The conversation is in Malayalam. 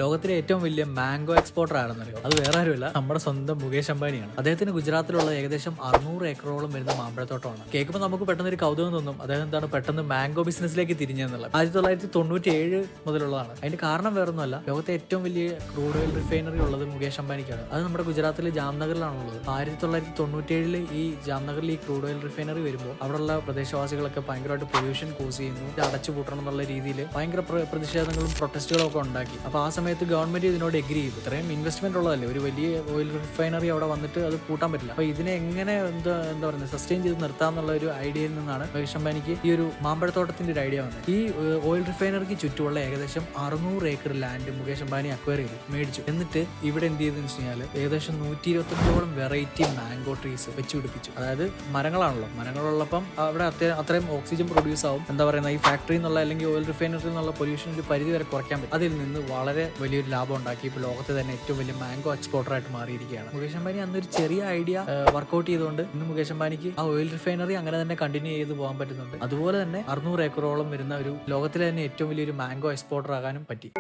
ലോകത്തിലെ ഏറ്റവും വലിയ മാംഗോ എക്സ്പോർട്ടർ ആണെന്നറിയോ? അത് വേറെ ആരുമല്ല, നമ്മുടെ സ്വന്തം മുകേഷ് അംബാനിയാണ്. അദ്ദേഹത്തിന് ഗുജറാത്തിലുള്ള ഏകദേശം 600 ഏക്കറോളം വരുന്ന മാമ്പഴത്തോട്ടമാണ്. കേൾക്കുമ്പോൾ നമുക്ക് പെട്ടെന്ന് ഒരു കൗതുകം തോന്നും, അദ്ദേഹം എന്താണ് പെട്ടെന്ന് മാംഗോ ബിസിനസ്സിലേക്ക് തിരിഞ്ഞെന്നുള്ളത്. 1997 മുതലുള്ളതാണ്. അതിന്റെ കാരണം വേറൊന്നുമല്ല, ലോകത്തെ ഏറ്റവും വലിയ ക്രൂഡ് ഓയിൽ റിഫൈനറി ഉള്ളത് മുകേഷ് അംബാനിക്കാണ്. അത് നമ്മുടെ ഗുജറാത്തിലെ ജാംനഗറിലാണുള്ളത്. 1997 ഈ ജാംനഗറിൽ ഈ ക്രൂഡ് ഓയിൽ റിഫൈനറി വരുമ്പോൾ അവിടെയുള്ള പ്രദേശവാസികളൊക്കെ ഭയങ്കരമായിട്ട് പൊല്യൂഷൻ കോസ് ചെയ്യുന്നു, ഇത് അടച്ചുപൂട്ടണം എന്നുള്ള രീതിയിൽ ഭയങ്കര പ്രതിഷേധങ്ങളും പ്രൊട്ടസ്റ്റുകളും ഒക്കെ ഉണ്ടാക്കി. അപ്പോൾ ആ സമയത്ത് ഗവൺമെന്റ് ഇതിനോട് എഗ്രി ചെയ്തു. ഇത്രയും ഇൻവെസ്റ്റ്മെന്റ് ഉള്ളതല്ലേ, ഒരു വലിയ ഓയിൽ റിഫൈനറി അവിടെ വന്നിട്ട് അത് പൂട്ടാൻ പറ്റില്ല. അപ്പോൾ ഇതിനെ എങ്ങനെ എന്താ പറയുന്നത് സസ്റ്റെയിൻ ചെയ്ത് നിർത്താമെന്നുള്ള ഒരു ഐഡിയയിൽ നിന്നാണ് മുകേഷ് അംബാനിക്ക് ഈ ഒരു മാമ്പഴത്തോട്ടത്തിന്റെ ഒരു ഐഡിയ വന്നത്. ഈ ഓയിൽ റിഫൈനറിക്ക് ചുറ്റുമുള്ള ഏകദേശം 600 acre land Mukesh Ambani acquire ചെയ്തു, മേടിച്ചു. എന്നിട്ട് ഇവിടെ എന്ത് ചെയ്തെന്ന് വെച്ച് കഴിഞ്ഞാൽ ഏകദേശം 125ഓളം വെറൈറ്റി മാംഗോ ട്രീസ് വെച്ചുപിടിപ്പിച്ചു. അതായത് മരങ്ങളാണല്ലോ, മരങ്ങളുള്ളപ്പം അവിടെ അത്രയും ഓക്സിജൻ പ്രൊഡ്യൂസ് ആവും. എന്താ പറയുന്നത്, ഈ ഫാക്ടറി എന്നുള്ള അല്ലെങ്കിൽ ഓയിൽ റിഫൈനറി എന്നുള്ള പൊല്യൂഷൻ ഒരു പരിധി വരെ കുറയ്ക്കാൻ പറ്റും. അതിൽ നിന്ന് വളരെ വലിയൊരു ലാഭം ഉണ്ടാക്കി ഇപ്പോൾ ലോകത്തെ തന്നെ ഏറ്റവും വലിയ മാംഗോ എക്സ്പോർട്ടർ ആയിട്ട് മാറിയിരിക്കുകയാണ് മുകേഷ് അംബാനി. അന്നൊരു ചെറിയ ഐഡിയ വർക്ക്ഔട്ട് ചെയ്തുകൊണ്ട് ഇന്ന് മുകേഷ് അംബാനിക്ക് ആ ഓയിൽ റിഫൈനറി അങ്ങനെ തന്നെ കണ്ടിന്യൂ ചെയ്ത് പോകാൻ പറ്റുന്നുണ്ട്. അതുപോലെ തന്നെ 600 ഏക്കറോളം വരുന്ന ഒരു ലോകത്തിലെ തന്നെ ഏറ്റവും വലിയൊരു മാംഗോ എക്സ്പോർട്ടർ ആകാനും പറ്റി.